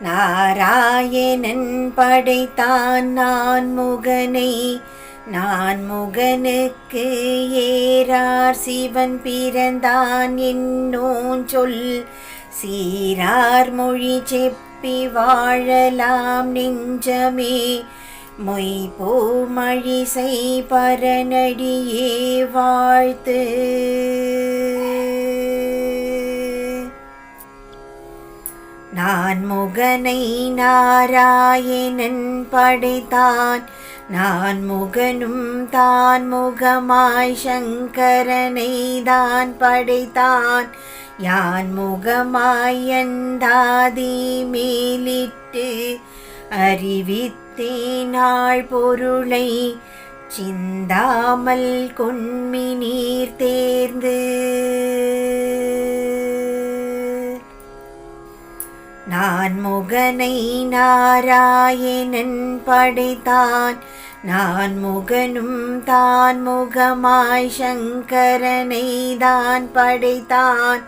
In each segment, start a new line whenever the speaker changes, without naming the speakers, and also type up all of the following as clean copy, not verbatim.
நாராயணன் படைத்தான் நான்முகனை, நான்முகனுக்கு ஏறார் சிவன் பிறந்தான் என்னோன் சொல். சீரார் மொழி செப்பி வாழலாம் நெஞ்சமே, மொய்போ மழிசை பரநடியே வாழ்த்து. நான்முகனை நாராயணன் படைத்தான், நான்முகனும் தான் முகமாய் சங்கரனை தான் படைத்தான். யான் முகமாய் அந்தாதி மேலிட்டு அறிவித்தேனாள் பொருளை, சிந்தாமல் கொன்மி நீர் தேர்ந்து. நான்முகனை நாராயணன் படைத்தான், நான்முகனும் தான் முகமாய் சங்கரனை தான் படைத்தான்.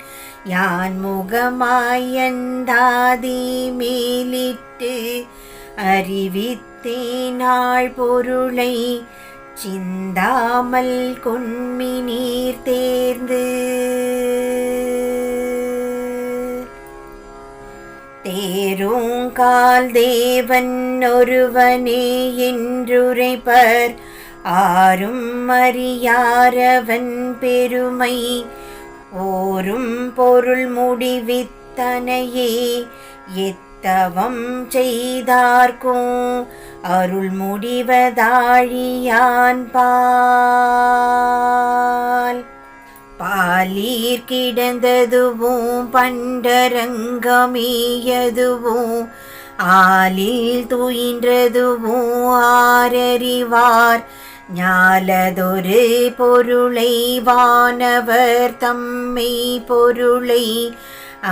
யான் முகமாய் அந்தாதி மேலிட்டு அறிவித்தேனாள் பொருளை, சிந்தாமல் கொன்மி நீர் தேர்ந்து. தேருங்கால் தேவன் ஒருவனே என்றுரைப்பர், ஆரும் அறியாரவன் பெருமை. ஓரும் பொருள் முடிவித்தனையே எத்தவம் செய்தார்க்கும், அருள் முடிவதாழியான் பால். பாலீர் கிடந்ததுவும் பண்டரங்கமேயதுவும், ஆலில் துயின்றதுவும் ஆரறிவார். ஞாலதொரு பொருளை வானவர் தம்மை பொருளை,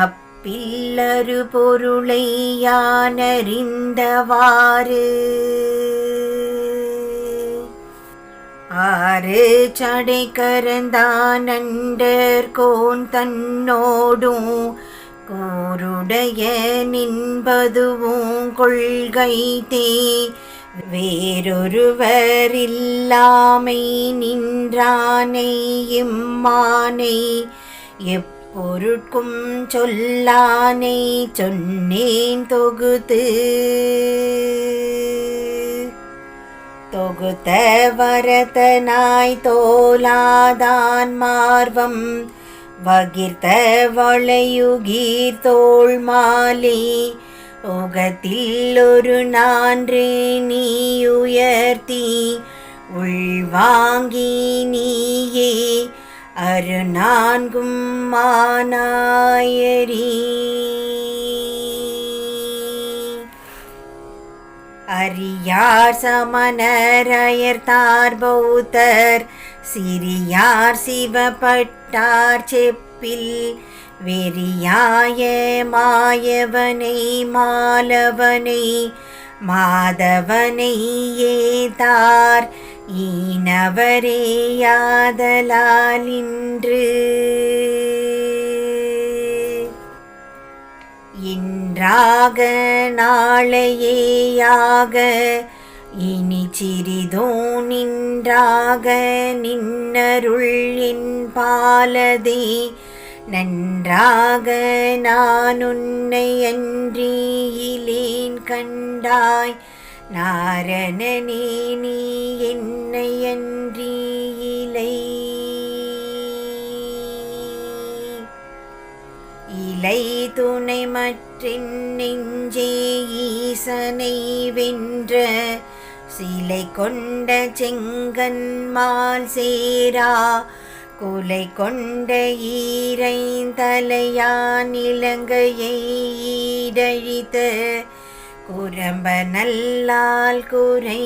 அப்பில்லரு பொருளை யானறிந்தவாறு. ஆறு சடை கரந்தான் அண்டர்கோன் தன்னோடும், கூருடைய நின்பதுவும் கொள்கை தே. வேறொருவர் இல்லாமை நின்றானை இம்மானை, எப்பொருட்கும் சொல்லானை சொன்னேன் தொகுத்து. தொகுத்த வரதனாய் தோலாதான் மார்வம், வகிர்த்த வளையுகீர் தோள் மாலை. உகத்தில் ஒரு நான்று நீ உயர்த்தி, உள்வாங்கி நீயே அரு நான்கும் மானாயரி. அரியார் சமணரயர்த்தார் பௌத்தர், சிறியார் சிவப்பட்டார் செப்பில். வெறியாய மாயவனை மாலவனை மாதவனை ஏதார், ஈனவரேயாதலால் இன்று. இன்றாக நாளையேயாக இனி சிறிதோ நின்றாக, நின்னருள் என் பாலதே. நன்றாக நான் உன்னை அன்றியிலேன் கண்டாய், நாரணனே நீ என்னை அன்றியிலை. இலை துணை மற்றின் நெஞ்சே ஈசனை வென்ற, சிலை கொண்ட செங்கன்மால் சேரா. குலை கொண்ட ஈரைந்தலையான் இலங்கையை ஈடழித்த, குரம்ப நல்லால் குறை.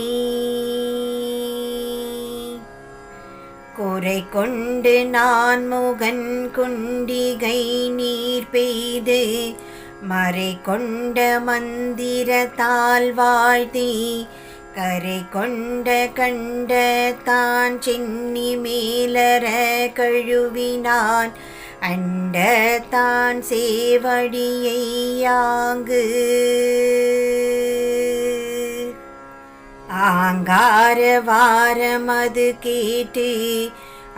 குறை கொண்டு நான் முகன் குண்டிகை நீர் பெய்து, மறை கொண்ட மந்திரத்தால் வாழ்த்தி. கரை கொண்ட கண்ட தான் சென்னி மேலற கழுவினான், அண்டத்தான் சேவடியை யாங்கு ஆங்கார வாரமது கேட்டு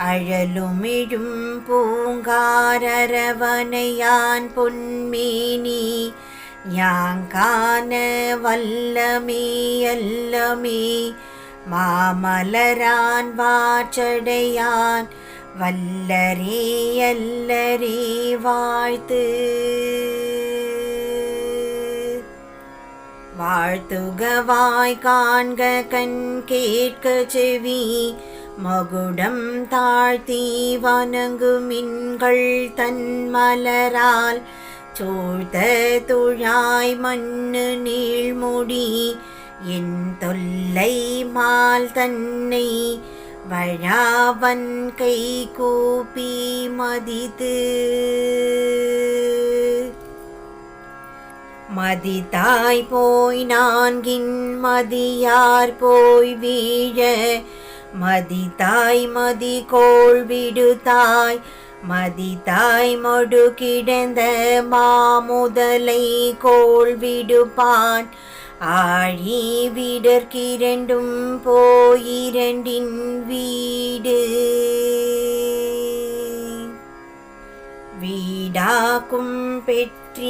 அழலுமிழும் பூங்காரவனையான் பொன்மேனி யாங்கான வல்லமே அல்லமே மாமலரான் வாச்சடையான் வல்லரே அல்லரே வாழ்த்து வாழ்த்துகவாய் காண்க கண் கேட்க செவி மகுடம் தாழ்த்தி வணங்குமின்கள் தன் மலரால் சூழ்த்த துழாய் மண்ணு நீழ்முடி என் தொல்லை மால் தன்னை வழாவன் கை கூப்பி மதித்து மதித்தாய் போய் நான்கின் மதியார் போய் வீழ மதித்தாய் மதிகோள் விடுத்தாய் மதித்தாய் மொடு கிடந்த மாமுதலை கோள் விடுப்பான் ஆழி விடற்கிரண்டும் போயிரண்டின் வீடு வீடாக்கும் பெற்றியறியாது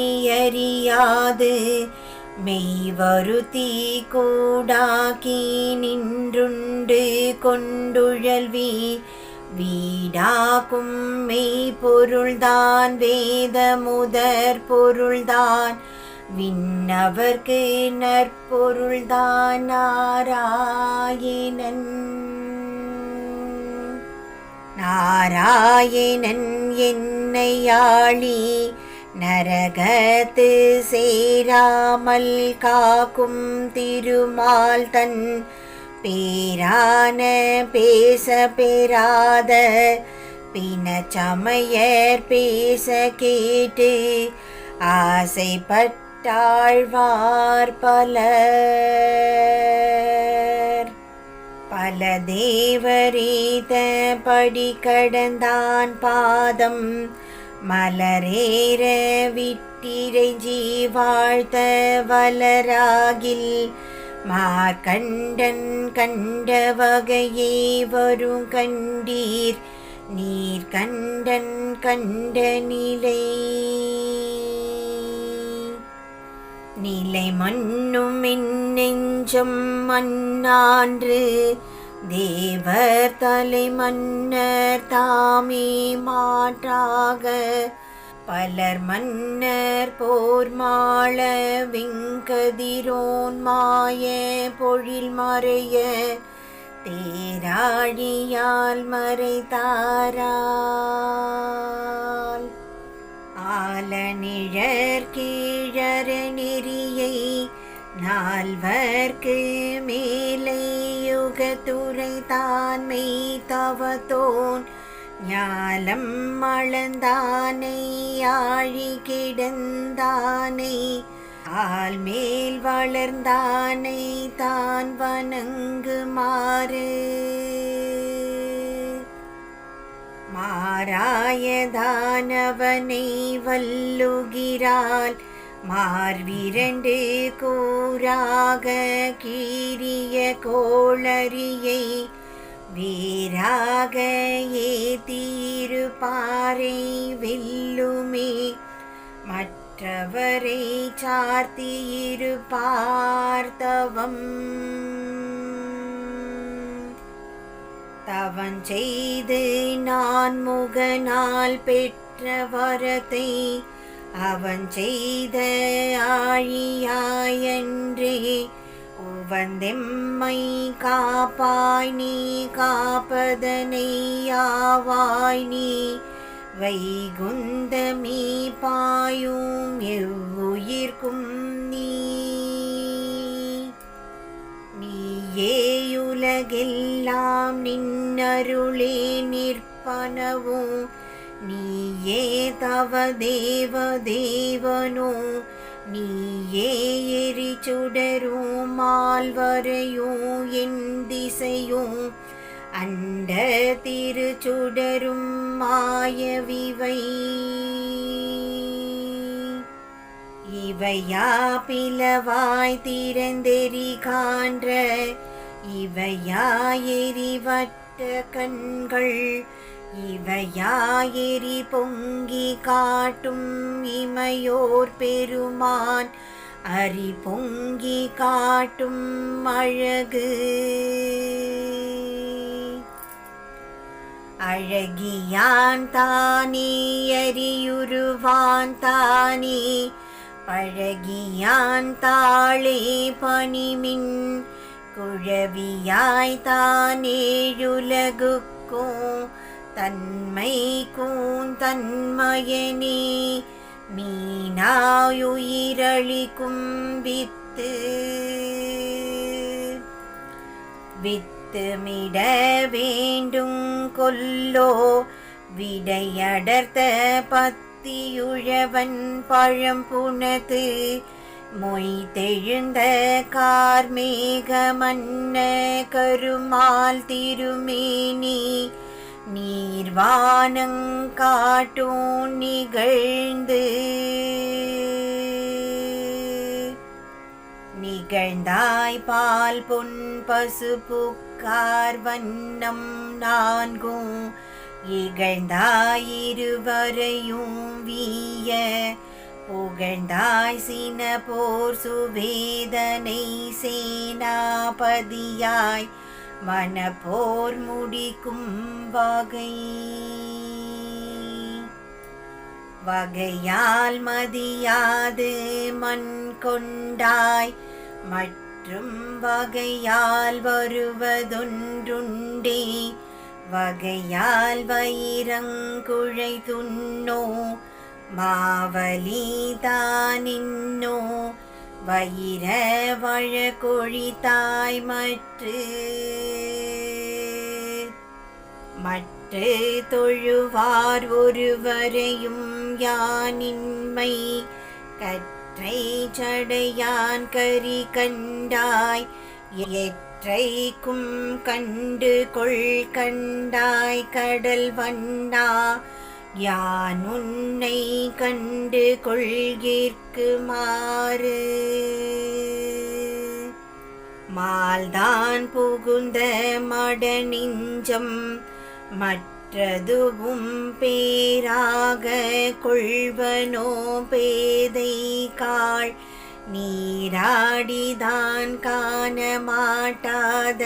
மெய்வருத்தி கூடாக்கி நின்றுண்டு கொண்டுழல்வி வீடாக்கும் மெய்ப்பொருள்தான் வேத முதற் பொருள்தான் விண்ணவர்க்கு நற்பொருள்தான் நாராயணன் நாராயணன் என்னையாளி நரகத்து சேராமல் காக்கும் திருமால் தன் பேரான பேச பெறாத பிணச்சமயர் பேச கேட்டு ஆசைப்பட்டாழ்வார் பலர் பல தேவரீத படி கடந்தான் பாதம் மலரேற விட்டிரைஞ்சி வாழ்த்த வளராகில் மார்கண்டன் கண்ட வகையே வரும் கண்டீர் நீர் கண்டன் கண்ட நிலை நிலை மண்ணும் என் நெஞ்சம் மண்ணான்று தேவர் தலை மன்னர் தாமே மாற்றாக பலர் மன்னர் போர் மாள விங்கதிரோன் மாய பொழில் மறைய தேராழியால் மறைத்தாரால் ஆலநிழற் கீழற நெறியை நால்வர்க்கு மேலை யுகத்துறை தான்மை தவத்தோன் ஞாலம் அளந்தானை ஆழி கிடந்தானை ஆள்மேல் வளர்ந்தானை தான் வணங்குமாறு மாராயதானவனை வல்லுகிறாள் மார்விரண்டு கூறாக கீரிய கோளரியை வீராக ஏத்தியிருப்பாரை வெல்லுமே மற்றவரை சார்த்தியிருப்பார் தவம் தவஞ்செய்து நான் முகனால் பெற்ற வரத்தை அவன் செய்த ஆழியாயன்றே உவந்தெம்மை காப்பாய் நீ காப்பதனை யாவாய் நீ வைகுந்தமீ பாயும் எவ்வுயிர்க்கும் நீயேயுலகெல்லாம் நின்னருளே நிற்பனவும் நீயே தவ தேவ தேவனோ நீயே எரிச்சுடரும் மால்வரையும் என் திசையும் அண்ட திருச்சுடரும் மாயவிவை இவையா பிளவாய் திறந்தெறி காண்ற இவையா எரிவட்ட கண்கள் இவையா எரி பொங்கி காட்டும் இமையோர் பெருமான் அரி பொங்கி காட்டும் அழகு அழகியான் தானே அரியுருவான் தானே பழகியான் தாளே பணிமின் குழவியாய் தானேழுலகுக்கும் தன்மைக்கும் தன்மயனே மீனாயுயிரளிக்கும் வித்து வித்துமிட வேண்டும் கொல்லோ விடையடர்த்த பத்தியுழவன் பழம்புணது மொய்தெழுந்த கார்மேக மன்ன கருமால் திருமேனி நீர்வானங்காட்டும் நிகழ்ந்து நிகழ்ந்தாய் பால் பொன் பசு புக்கார் வண்ணம் நான்கும் இகழ்ந்தாயிருவரையும் வீய புகழ்ந்தாய் சின போர் சுவேதனை சேனாபதியாய் மனப்போர் முடிக்கும் வகை வகையால் மதியாது மண் கொண்டாய் மற்றும் வகையால் வருவதொன்றுண்டே வகையால் வயிரங்குழை துண்ணோ மாவலிதானின்னோ வயிர வழக்கொழித்தாய் மற்று தொழுவார் ஒருவரையும் யானின்மை கற்றை சடையான் கரி கண்டாய் எற்றைக்கும் கண்டு கொள் கண்டாய் கடல் வண்ணா யான் உன்னை கண்டு கொள்கிற்குமாறு மால்தான் புகுந்த மடநெஞ்சம் மற்றதுவும் பேராக கொள்வனோ பேதை காள் நீராடிதான் காண மாட்டாத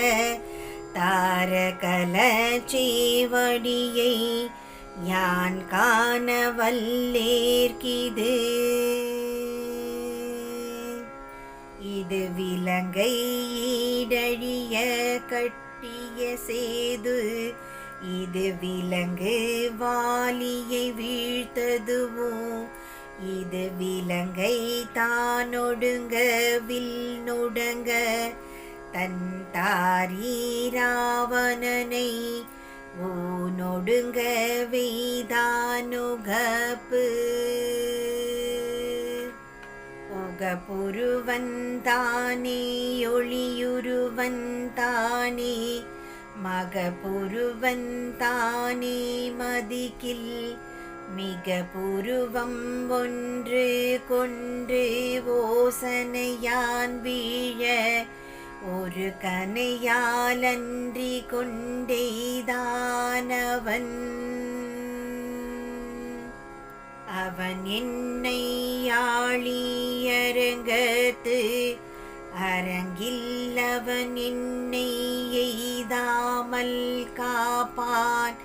தாரகல சேவடியை யான் காண வல்லேற்கிது இது விலங்கை ஈடழிய கட்டிய சேது இது விலங்கு வாலியை வீழ்த்ததுவோ இது விலங்கை தானொடுங்க வில் நொடங்க தன் தாரீராவணனை ஊனொடுங்க வெய்தானுகப்பு உகப்புருவந்தானே ஒளியுருவந்தானே மகபுருவந்தானே மதிக்கில் மிக புருவம் ஒன்று கொன்று ஓசனையான் வீழ ஒரு கனையாலன்றி கொண்டேதானவன் அவன் என்னை ஆழியரங்கத்து அரங்கில் அவன் என்னை எய்தாமல் காப்பான்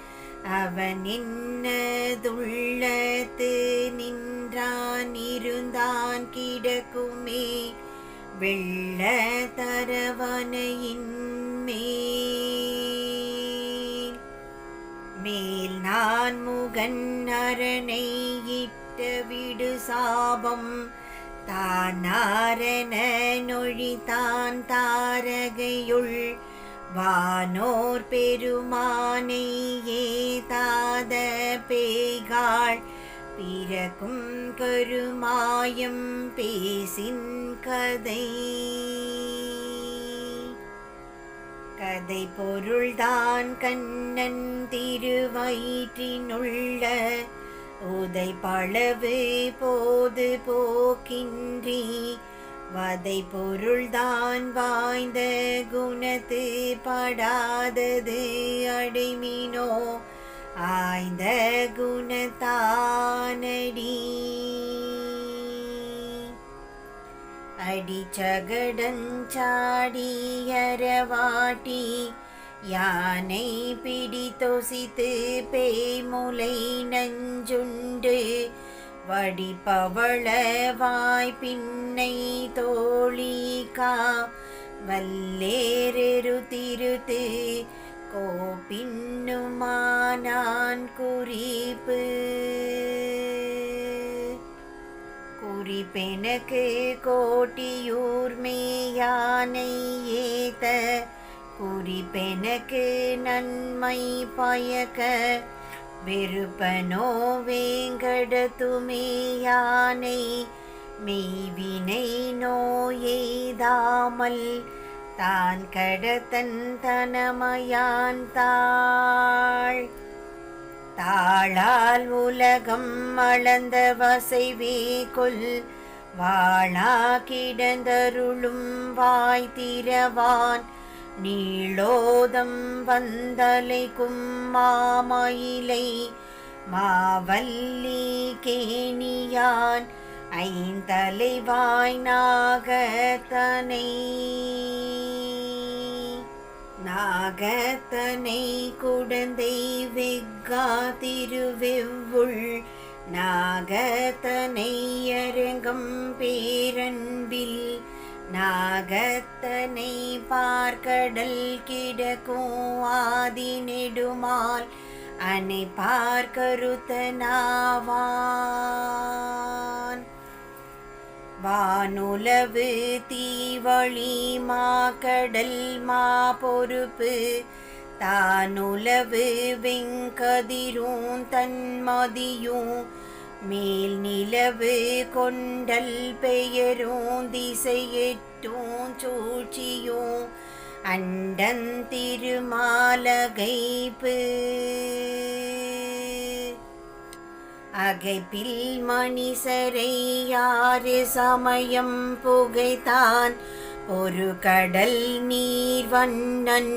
அவன் என்னதுள்ளத்து நின்றான் இருந்தான் கிடக்குமே வெள்ள தரவனையின் மேல் நான் முகன் அரணை இட்ட விடு சாபம் தானாரண நொழித்தான் தாரகையுள் வானோர் பெருமானை ஏதாத பேய்காள் பிறக்கும் கருமாயம் பேசின் கதை கதை பொருள்தான் கண்ணன் திருவயிற்றினுள்ள உதை பளவு போது போக்கின்றி வதை பொருள்தான் வாய்ந்த குணத்து படாதது அடைமினோ ஆய்ந்த குணத்தானடி அடிச்சகடஞ்சாடியரவாட்டி யானை பிடித்தொசித்து பேய்முலை நஞ்சுண்டு வடிப்பவள வாய்ப்பின்னை தோழிகா வல்லேரெரு திருத்து கோப்பின்னுமானான் குறிப்பு குறிப்பெனக்கு கோட்டியூர் மேயானை ஏத்த குறிப்பெனக்கு நன்மை பயக்க வெறுப்பனோ வேங்கடத்துமேயானை மெய்வினை நோயெய்தாமல் தான் கடத்தன் தனமயான் தாளால் உலகம் அளந்த வசைவே கொல் வாழா கிடந்தருளும் வாய் திரவான் நீளோதம் வந்தலைக்கும் மாமயிலை மாவல்லி கேணியான் ஐந்தலைவாய் நாகத்தனை குடந்தை வெக்கா திருவெவ்வுள் நாகத்தனை அரங்கம் பேரன்பில் நாகத்தனை பார்க்கடல் கிடக்கும் ஆதி நெடுமால் அனை பார்க்கருத்தனாவான் வானுலவு தீவழி மாக்கடல் மா பொறுப்பு தானுலவு வெங்கதிரும் தன்மதியும் மேல் நிலவு கொண்டல் பெயரும் திசையெட்டும் சூழ்ச்சியும் அண்டன் திருமாலகைப்பு அகைப்பில் மணிசரை யாரு சமயம் புகைத்தான் ஒரு கடல் நீர் வண்ணன்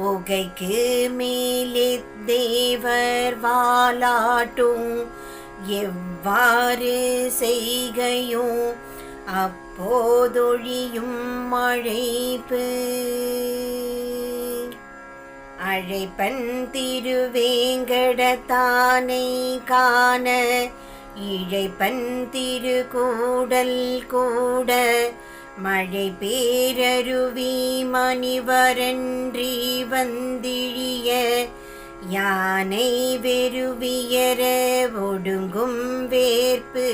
உகைக்கு மேலே தேவர் வாலாட்டும் எவ்வாறு செய்கையும் அப்போதொழியும் அழைப்பு அழைப்பன் திருவேங்கடத்தானை காண இழைப்பன் திருக்கூடல் கூட மழை பேரருவி மணிவரன்றி வந்திழிய யானை வெறுவியர ஒடுங்கும் வேற்பு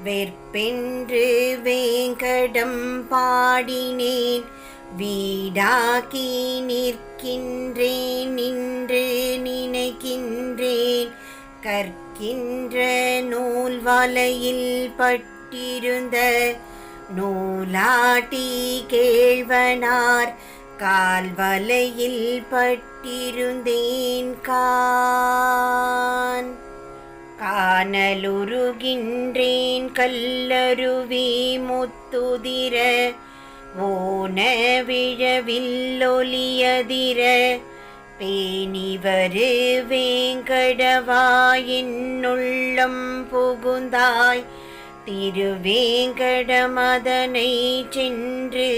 வெற்பென்று வேங்கடம் பாடினேன் வீடாக்கி நிற்கின்றேன் நின்று நினைக்கின்றேன் கற்கின்ற நூல் வலையில் பட்டிருந்த நூலாட்டி கேழ்வனார் கால்வலையில் பட்டிருந்தேன் காணலுருகின்றேன் கல்லருவி முத்துதிர ஓன விழவில்லொலியதிர பேணிவரு வேங்கடவா என்னுள்ளம் புகுந்தாய் திருவேங்கடமதனை சென்று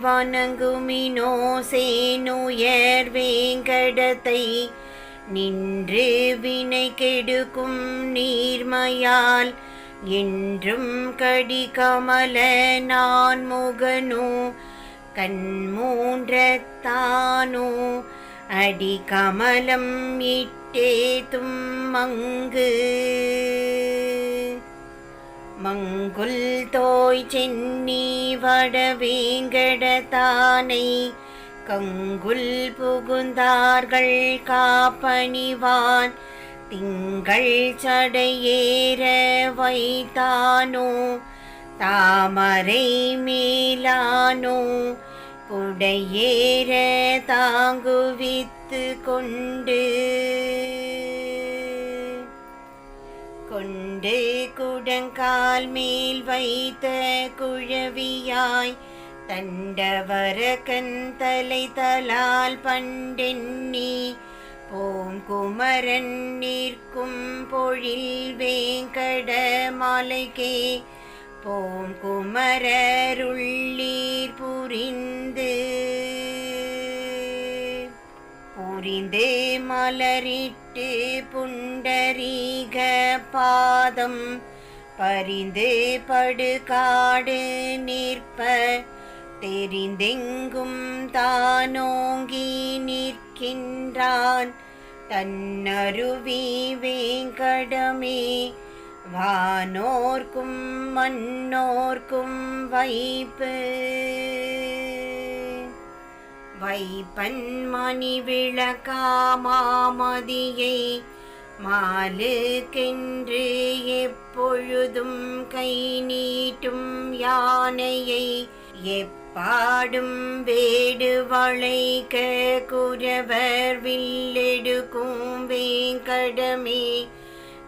வணங்குமினோ சேனுயர் வேங்கடத்தை நின்று வினை கெடுக்கும் நீர்மையால் என்றும் கடி கமல நான் முகனோ கண்மூன்றத்தானோ அடி கமலம் இட்டேதும் மங்குல் தோய் சென்னி வடவேங்கடத்தானை கங்குல் புகுந்தார்கள் காப்பணிவான் திங்கள் சடையேற வைத்தானோ தாமரை மேலானோ குடையேற தாங்குவித்து கொண்டு குடங்கால் மேல் வைத்த குழவியாய் தண்டவரகன் தலை தலால் பண்டெண்ணி பூங்குமரன் நிற்கும் பொழில் வேங்கட மாலைக்கே பூங்குமரருள்ளீர் புரிந்து மலரிட்டு புண்டரீக பாதம் பரிந்து படுகாடு நிற்ப தெரிந்தெங்கும் தானோங்கி நிற்கின்றான் தன்னருவி வேங்கடமே வானோர்க்கும் மன்னோர்க்கும் வைப்பன் மணி விளக்காமாமதியை மாலுக்கென்று எப்பொழுதும் கை நீட்டும் யானையை எப்பாடும் வேடு வளைக்க குரவர் வில்லெடுக்கும் வேங்கடமே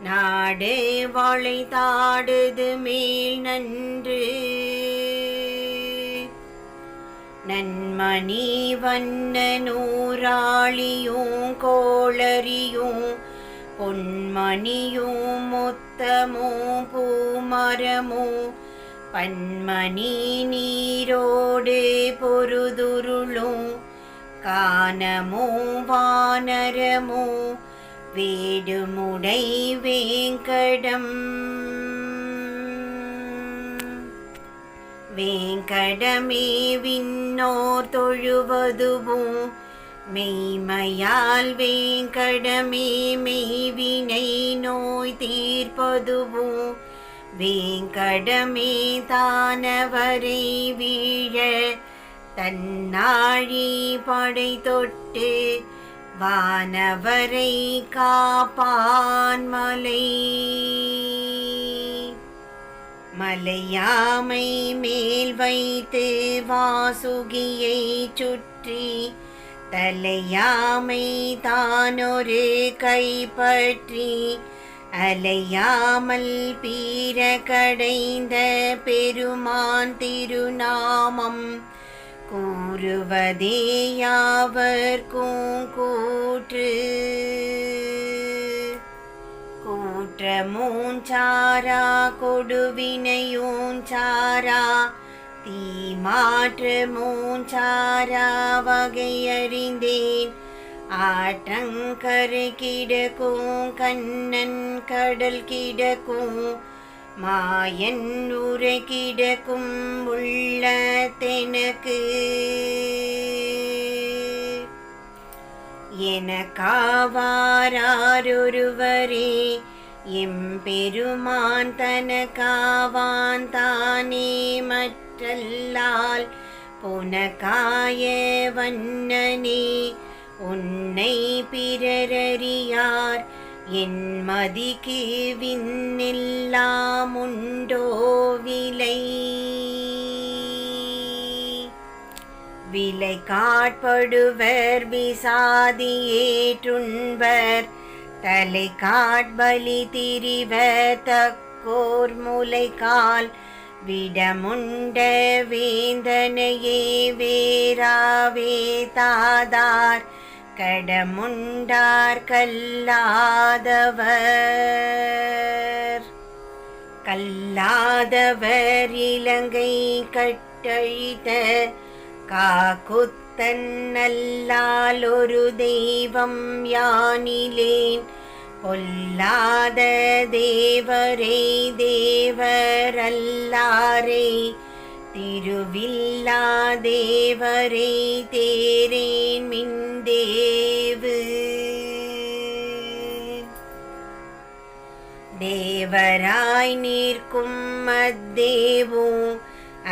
நாடு வளை தாடுது மேல் நன்று நன்மணி வண்ண நூறாளியும் கோளரியும் பொன்மணியும் மொத்தமும் பூமரமும் பன்மணி நீரோடு பொருதுருளும் கானமும் வானரமும் வேடுமுடை வேங்கடமே விண்ணோர் தொழுவதுவும் மெய்மையால் வேங்கடமே மெய்வினை நோய் தீர்ப்பதுவும் வேங்கடமே தானவரை வீழ தன்னாழி படை தொட்டு வானவரை காப்பான் மலையாமை மேல் வைத்து வாசுகியை சுற்றி தலையாமை தானொரு கைப்பற்றி அலையாமல் பீர கடைந்த பெருமான் திருநாமம் கூறுவதே யாவர்க்கும் குற்றமூஞ்சாரா கொடுவினையூஞ்சாரா தீமாற்றமூஞ்சாரா வகையறிந்தேன் ஆற்றங்கரை கிடக்கும் கண்ணன் கடல் கிடக்கும் மாயன் உரை கிடக்கும் உள்ள தெனக்கு எனக்காவாரொருவரே எம்பெருமான் தனக்காவான் தானே மற்றல்லால் புனகாய வண்ணனே உன்னை பிறரறியார் என் மதிக்கு விண்ணெல்லாம் உண்டோ விலை காட்படுவர் விசாதியேற்றுண்பர் தலை காட்பலி திரிவர் தக்கோர் முலைக்கால் விடமுண்ட வேந்தனையே வேராவே தாதார் கடமுண்டார் கல்லாதவர் இலங்கை கட்டழித்த காக்குத்தன் நல்லால் ஒரு தெய்வம் யானிலேன் பொல்லாத தேவரே தேவரல்லாரே திருவில்லா தேவரே தேரேன் மின்தேவு தேவராய் நிற்கும் அத்தேவும்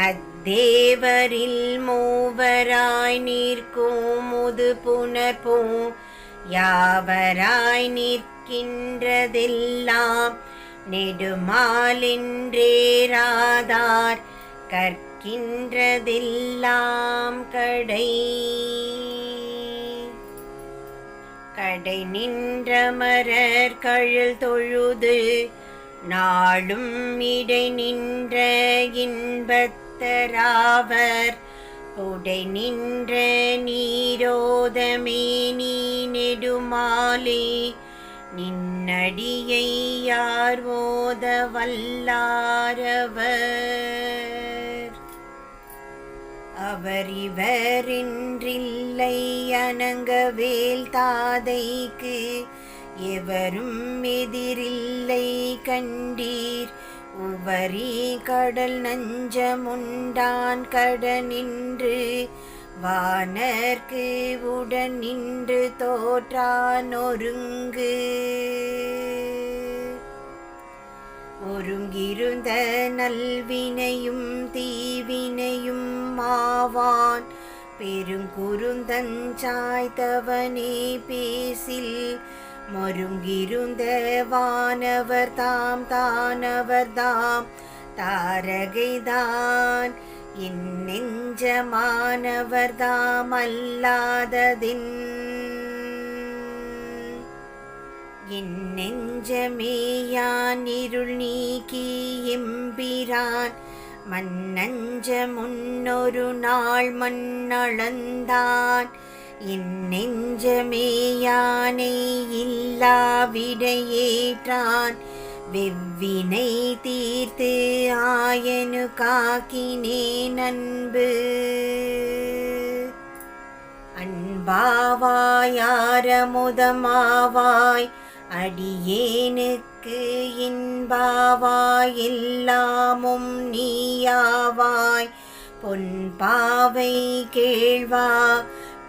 அத்தேவரில் மூவராய் நிற்கும் முது புனர்பூம் யாவராய் நிற்கின்றதெல்லாம் நெடுமாலென்றேராதார் கற்கின்றதெல்லாம் கடை. கடை நின்றமரர் கழல் தொழுது நாளும் இடை நின்ற இன்பத்தராவர் உடை நின்ற நீரோதமே நீ நெடுமாலே நின்னடியை யார் ஓத வல்லாரவர். அவர் இவரென்றில்லை அணங்கவேல் தாதைக்கு எவரும் எதிரில்லை கண்டீர் உவரி கடல் நஞ்சமுண்டான் கடனின்று வானர்க்கு உடன் நின்று தோற்றான் ஒருங்கு. ஒருங்கிருந்த நல்வினையும் தீவினையும் மாவான் பெருங்குறுந்தஞ்சாய்த்தவனே பேசில் மருங்கிருந்த வானவர் தாம் தானவர் தாம் தாரகைதான் என் நெஞ்சமானவர் தாம் அல்லாததின். என் நெஞ்சமேயான் இருள் நீக்கி எம்பிரான் மன்னஞ்ச முன்னொரு நாள் மண்ணளந்தான். என் நெஞ்சமேயானை இல்லாவிடையேற்றான் வெவ்வினை தீர்த்து ஆயனு காக்கினேன் அன்பு. அன்பாவாய் ஆரமுதமாவாய் அடியேனுக்கு இன்பாவாய் எல்லாமும் நீயாவாய் பொன்பாவை கேழ்வா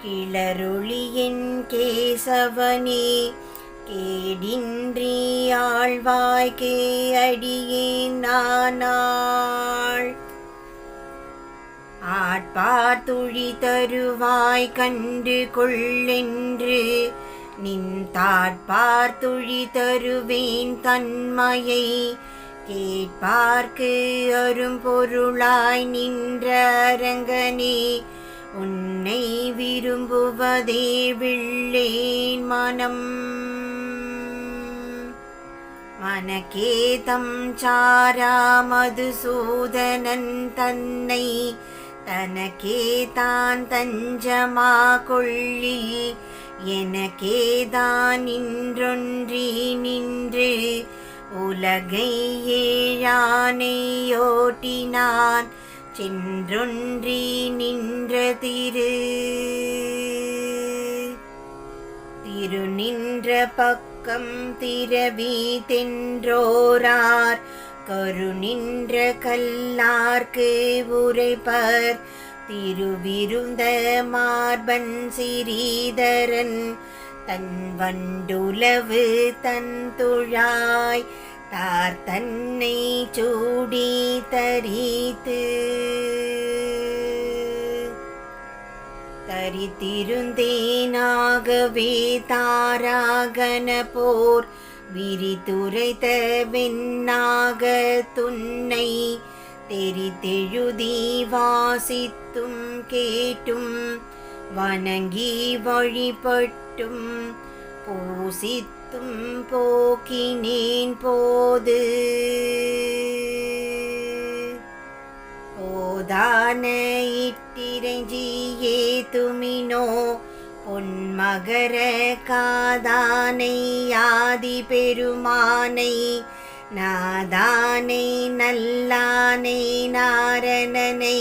கிளரொளியின் கேசவனே கேடின்றி ஆழ்வாய்க்கே அடியேன் நானாள். ஆட்பார் துழி தருவாய் கண்டு கொள்ளென்று நின் தாட்பார் துழி தருவேன் தன்மையை கேட்பார்க்கு அரும்பொருளாய் நின்ற அரங்கனே உன்னை விரும்புவதே விள்ளேன் மனம். மனக்கேதம் சாரா மதுசூதனன் தன்னை தனக்கேதான் தஞ்சமா கொள்ளி எனக்கேதான் நின்றொன்றி நின்று உலகை ஏழானை ஓட்டினான் சென்றொன்றி நின்ற திரு நின்ற பக்கம் திரவி தென்றோரார் கருநின்ற கல்லார்க்கு உரைப்பர் திருவிருந்த மார்பன் சிறீதரன் தன் வண்டுலவு தன் துழாய் தார் தன்னை சூடி தரித்திருந்தேனாகவே தாராகன போர் விரித்துரைத்த வெண்ணாக துன்னை தெரித்தெழுதி வாசித்தும் கேட்டும் வணங்கி வழிபட்டும் பூசித்தும் போக்கினேன் போது போதான இட்டிரஞ்சியே துமினோ பொன்மகர காதானை ஆதி பெருமானை நாதானை நல்லானை நாரணனை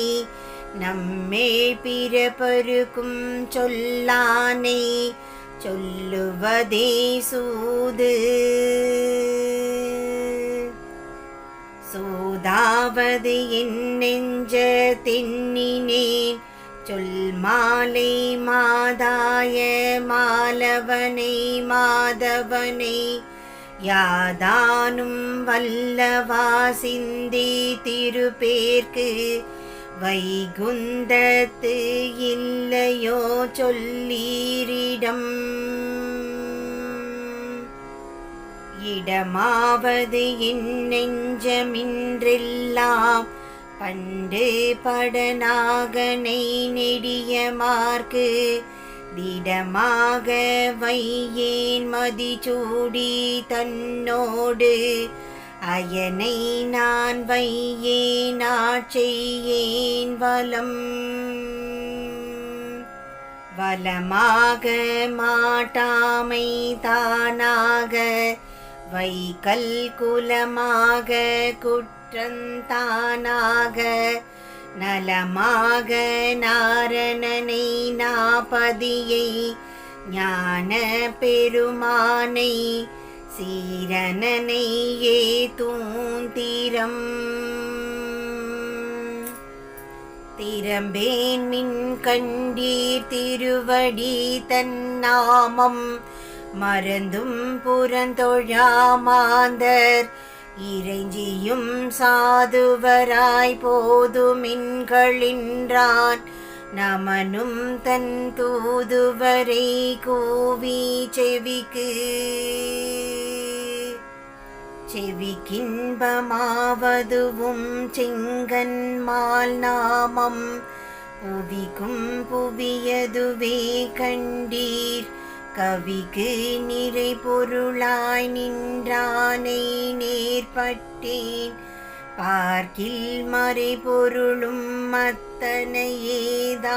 நம்மேல் பிறப்பருக்கும் சொல்லானை சொல்லுவதே சூது. சூதாவது என் நெஞ்ச தின்னினேன் சொல் மாலை மாதாய மாலவனை மாதவனை யாதானும் வல்லவா சிந்தி திருப்பேர்க்கு வைகுந்தத்து இல்லையோ சொல்லீரிடம். இடமாவது என் நெஞ்சமின்றெல்லாம் பண்டு படநாகனை நெடியமார்க்கு திடமாக வையேன் மதிசூடி தன்னோடு அயனை நான் வையேன் ஆட்செய்யேன் வலமாக மாட்டாமை தானாக வைகல் குலமாக குற்றந்தானாக நலமாக நாரணனை நாபதியை ஞான பெருமானை சீரணனை ஏதூந்திரம் திறம்பேன் மின் கண்டீர் திருவடி தன்னாமம் மறந்தும் புறந்தொழாமாந்தர் இறைஞ்சியும் சாதுவராய் போதுமின்களின்றான் நமனும் தன் தூதுவரை கூவி செவிக்கின்பமாவதுவும் செங்கன்மால் நாமம் புவிக்கும் புவியதுவே கண்டீர் கவிக்கு நிறை பொருளாய் நின்றானை நேர்பட்டேன் பார்க்கில் மறை பொருளும் அத்தனையேதான்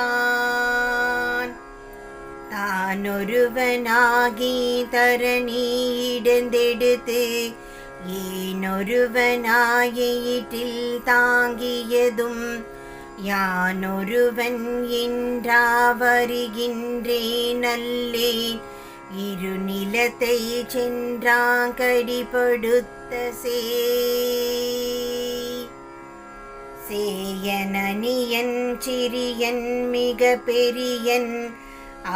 தானொருவனாகி தரணியிடந்தெடுத்து ஏனொருவனாயிட்டில் தாங்கியதும் யானொருவன் என்றாவருகின்றேன் அல்லேன் இருநிலத்தை சென்றாங்கடிபடுத்த சேயனனியன் சிறியன் மிக பெரியன்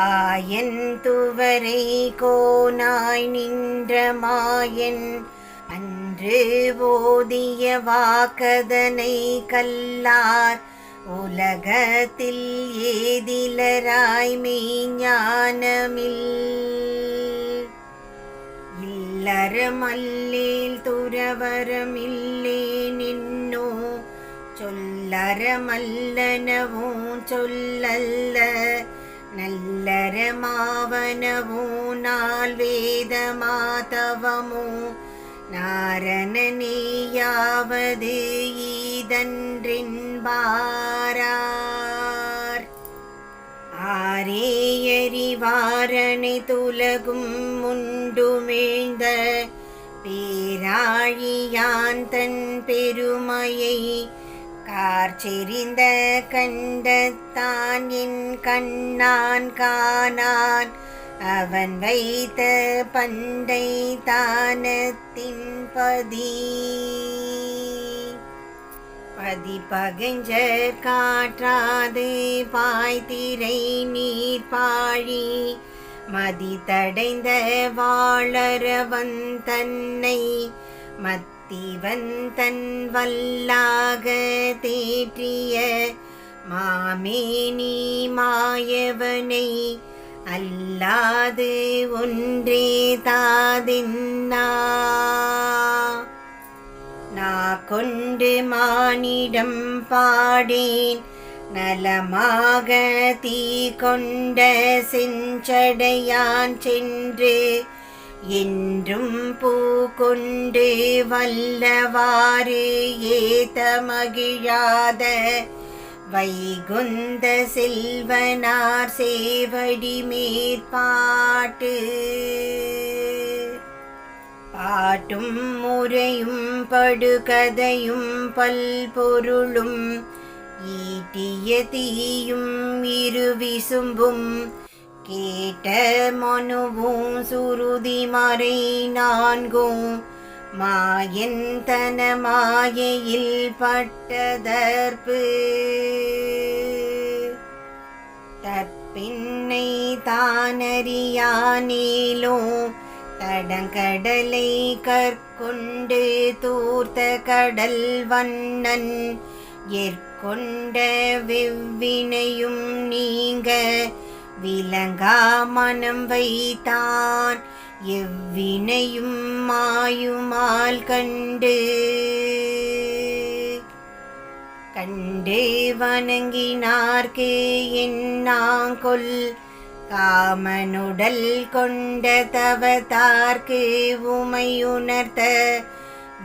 ஆயன் துவரை கோனாய் நின்ற மாயன் அன்று ஓதிய வாக்கதனை கல்லார் உலகத்தில் ஏதிலராய் மெய்ஞானமில் இல்லறமல்லேல் துறவரமில்லேன் என்னோ சொல்லறமல்லனவோ சொல்லல்ல நல்லறமாவனவோ நாள் வேதமாதவமோ நாரணனேயாவது ஈதன்றென்பாரார் ஆரேயறிவாரணை துலகும் முண்டுமிழ்ந்த பேராழியான் தன் பெருமையை கார்ச்செறிந்த கண்டத்தான் என் கண்ணான் காணான் அவன் வைத்த பண்டை தானத்தின் பகஞ்சர் காற்றாது பாய்திரை நீர் பாழி மதி தடைந்த வாழறவன் தன்னை மத்திவன் தன் வல்லாக தேற்றிய மாமேனி மாயவனை அல்லாது ஒன்றே தாதின்னா கொண்டு மானிடம் பாடேன் நலமாக தீ கொண்ட செஞ்சடையான் சென்று என்றும் பூ கொண்டு வல்லவாறு ஏத்த மகிழாத வைகுந்த செல்வனார் சேவடி மேற்பாட்டு பாட்டும் முறையும் படுகதையும் பல்பொருளும் ஈட்டிய தீயும் இருவிசும்பும் கேட்ட மனுவும் சுருதி மறை நான்கும் மாயன் தன மாயையில் பட்டதற்பு தற்பின்னை தானறியானேலோ தடங்கடலை கற்கொண்டு தூர்த்த கடல் வண்ணன் ஏற்கொண்ட வெவ்வினையும் நீங்க விலங்கா மனம் வைத்தான் எவ்வினையும் மாயுமால் கண்டு வணங்கினார்க்கு என்னாங்கொல் காமனுடல் கொண்ட தவத்தார்க்கு உமையுணர்த்த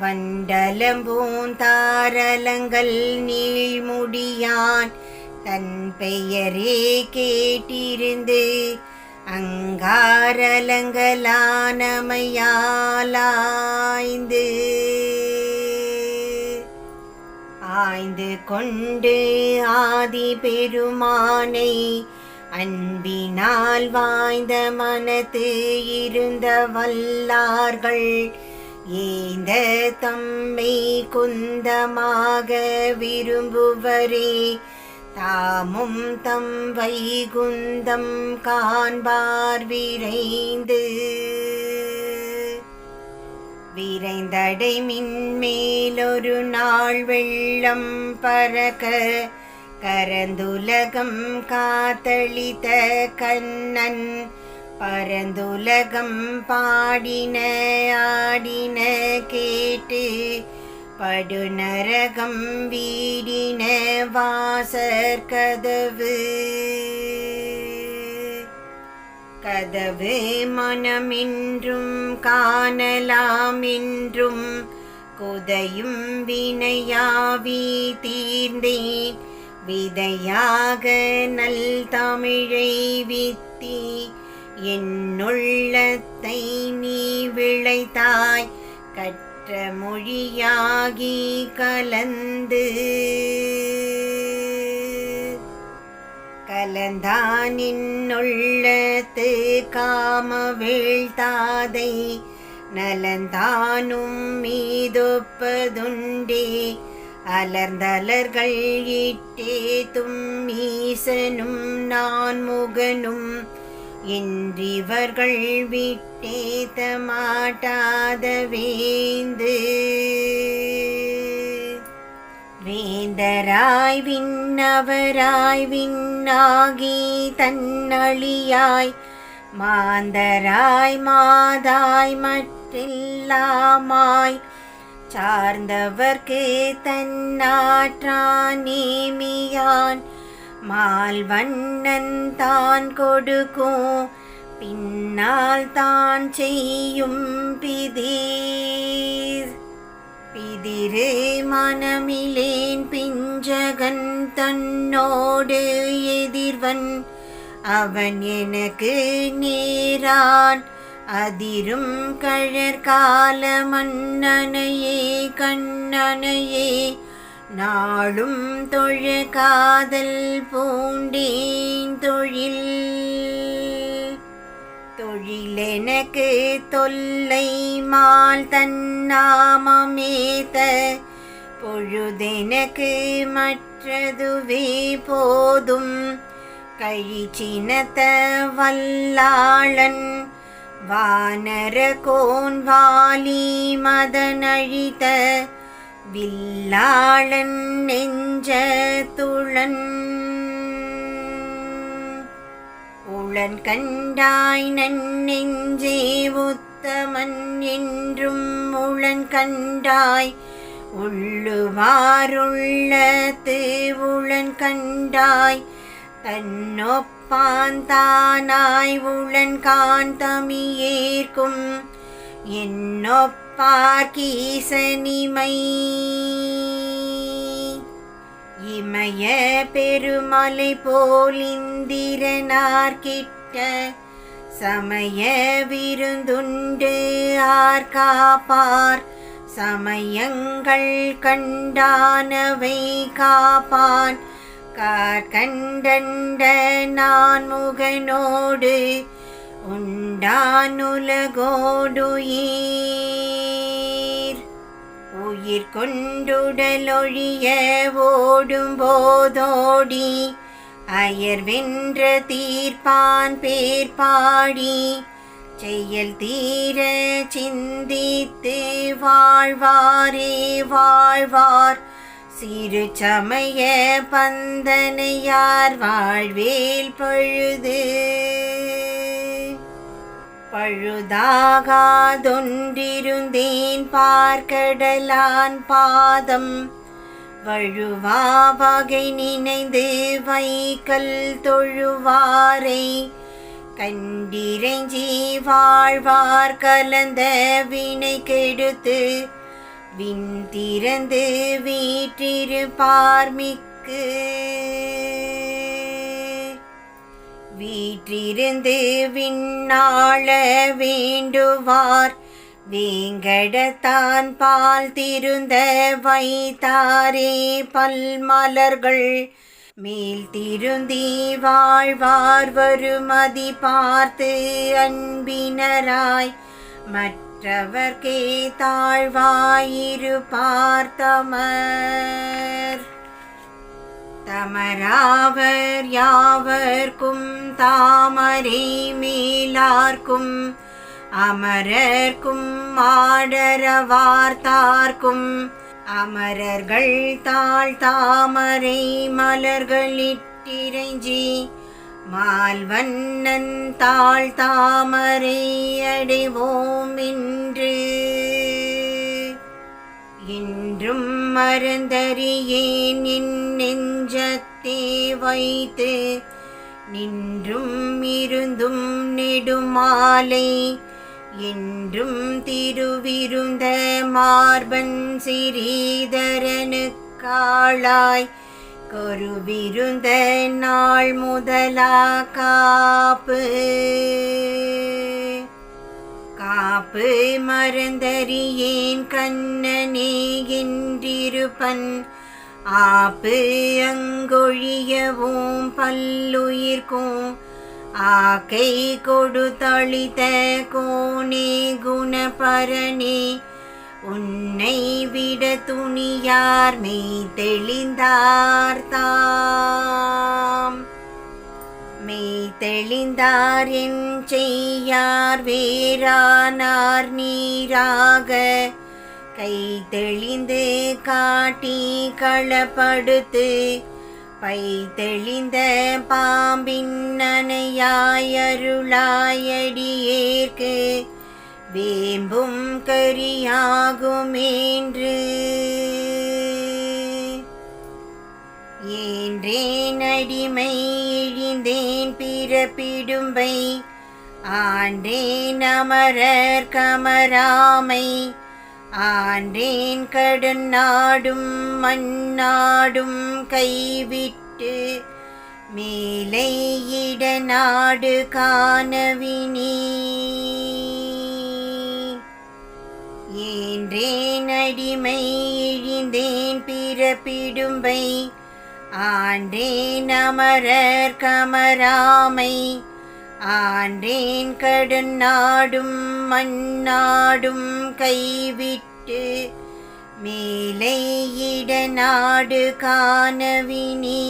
வண்டலம்பூந்தாரலங்கள் நீழ்முடியான் தன் பெயரே கேட்டிருந்து அங்காரலங்கலானமையாலாய்ந்து ஆய்ந்து கொண்டு ஆதி பெருமானை அன்பினால் வாய்ந்த மனத்து இருந்த வல்லார்கள் ஏந்த தம்மை குந்தமாக விரும்புவரே தாமும் தம் வைகுந்தம் காண்பார் விரைந்தடை மின்மேலொரு நாள் வெள்ளம் பறக்க கரந்துலகம் காத்தளித்த கண்ணன் பரந்துலகம் பாடின ஆடின கேட்டு படுநரகம் வீடின வாசற் கதவு மனமின்றும் காணலாம் என்றும் குதையும் வினையாவி தீர்ந்தேன் விதையாக நல் தமிழை வித்தி என்னுள்ளத்தை நீ விளைத்தாய் கற்ற மொழியாகி கலந்து கலந்தான் என்னுள்ளத்து காம வீழ்த்தாதை நலந்தானும் மீதொப்பதுண்டே அலர்ந்தலர்கள் இட்டேத்தும் ஈசனும் நான் முகனும் என்றிவர்கள் விட்டேத்த மாட்டாத வேந்தராய் விண்ணவராய் விண்ணாகி தன்னழியாய் மாந்தராய் மாதாய் மற்றெல்லாமாய் சார்ந்தவர்க்கு தன்னாற்றான் நேமியான் மால்வண்ணன் தான் கொடுக்கும் பின்னால் தான் செய்யும் பிதிரு மனமிலேன் பிஞ்சகன் தன்னோடு எதிர்வன் அவன் எனக்கு நேரான் அதிரும் கழற்கால மன்னனையே கண்ணனையே நாளும் தொழ காதல் பூண்டேன் தொழிலெனக்கு தொல்லை மால் தன்னாமமேத்த பொழுதெனக்கு மற்றதுவே போதும் கழிச்சினத்த வல்லாளன் வானர கோன் வாலி மதனழித்த வில்லாளன் நெஞ்ச துளன் உளன் கண்டாய் நன்னெஞ்சே உத்தமன் என்றும் உளன் கண்டாய் உள்ளுவாருள்ளத்து உளன் கண்டாய் தன்னொப்பான் தானாய் உளன் காந்தமியேற்கும் என்னொப்பார்கீசனிமை இமய பெருமலை போல் இந்திரனார்கிட்ட சமய விருந்துண்டு ஆர்காப்பார் சமயங்கள் கண்டானவை காப்பான் கார்கண்டண்ட நான் முகனோடு உயிர் கொண்டுடலொழிய ஓடும் போதோடி அயர் வென்ற தீர்ப்பான் பேர் பாடி செயல் தீர சிந்தித்து வாழ்வாரே வாழ்வார் சிறு சமய பந்தனையார் வாழ்வேல் பழுது பழுதாகாதொன்றிருந்தேன் பார்க்கடலான் பாதம் வழுவா வகை நினைந்து வைக்கல் தொழுவாரை கண்டிரைஞ்சி வாழ்வார் கலந்த வினை கெடுத்து விண் திறந்து வீற்றிருப்பார் மிக்கு வீற்றிருந்து விண்ணாள வேண்டுவார் வேங்கடத்தான் பால் திருந்த வைத்தாரே பல்மலர்கள் மேல் திருந்தி வாழ்வார் வருமதி பார்த்து அன்பினராய் மற்றவர்க்கே தாழ்வாயிருப்பார் தமர் தமராவர் யாவர்க்கும் தாமரை மேலார்க்கும் அமரர்க்கும் ஆடரவார்த்தார்க்கும் அமரர்கள் தாழ் தாமரை மலர்களிட்டிறைஞ்சி மால்வண்ணன் தாழ் தாமரை அடைவோம் என்று இன்றும் மறந்தறியேன் என் நெஞ்சத்தே வைத்து நின்றும் இருந்தும் நெடுமாலை என்றும் திருவிருந்த மார்பன் சிறீதரனுக்காளாய் கொருவிருந்த நாள் முதலா காப்பு காப்பு மறந்தறியேன் கண்ணனே என்றிருப்பன் ஆப்பு அங்கொழியவும் பல்லுயிர்க்கும் ஆக்கை கொடுத்தளித்த கோனே குணபரனே உன்னை விட துணியார் மெய் தெளிந்தார் தாம் மெய் தெளிந்தார் என் செய்யார் வேறானார் நீராக கை தெளிந்து காட்டி களப்படுத்து பை தெளிந்த பாம்பின் நனையாய் அருளாயடியேற்கு வேம்பும் கரியாகுமென்று ஏன்றேன் அடிமை இழிந்தேன் பிறப்பிடும்பை ஆண்டேன் அமரர் கமராமை ஆண்டேன் கடன் நாடும் மண்ணாடும் கைவிட்டு மேலை இட நாடு காணவினி ஏன்றேன் அடிமை இழிந்தேன் பிறப்பிடும்பை ஆண்டேன் அமரர் கமராமை ஆண்டேன் கடன் நாடும் மண்ணாடும் கைவிட்டு மேலை இட நாடு காணவினி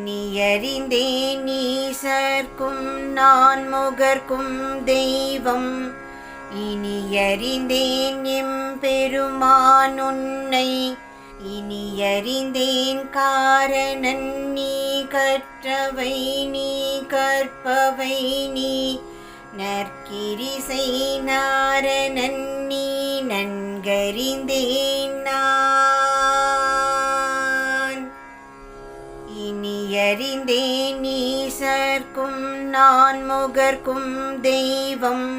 இனியறிந்தேன் ஈசர்க்கும் நான் முகர்க்கும் தெய்வம் இனியறிந்தேன் எம்பெருமான் உன்னை இனியறிந்தேன் காரணன் நீ கற்றவை நீ கற்பவை நீ நற்கிரிசை நாரணன் நீ நன்கறிந்தேன் நான் இனியறிந்தேன் ஈசர்க்கும் நான் முகர்க்கும் தெய்வம்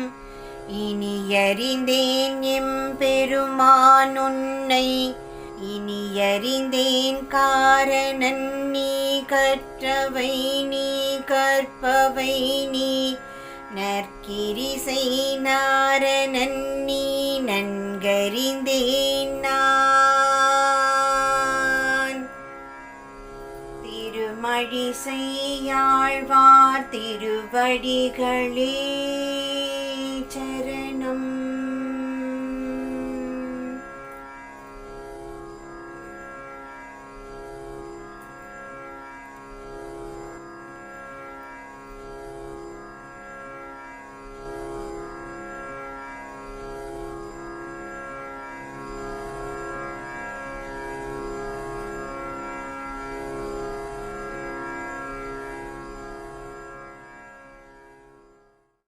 இனியறிந்தேன் எம்பெருமான் உன்னை இனியறிந்தேன் காரணன் நீ கற்றவை நீ கற்பவை நீ நற்கிரிசை நாரணன் நீ நன்கறிந்தேன் நான் திருமழிசையாழ்வார் திருவடிகளே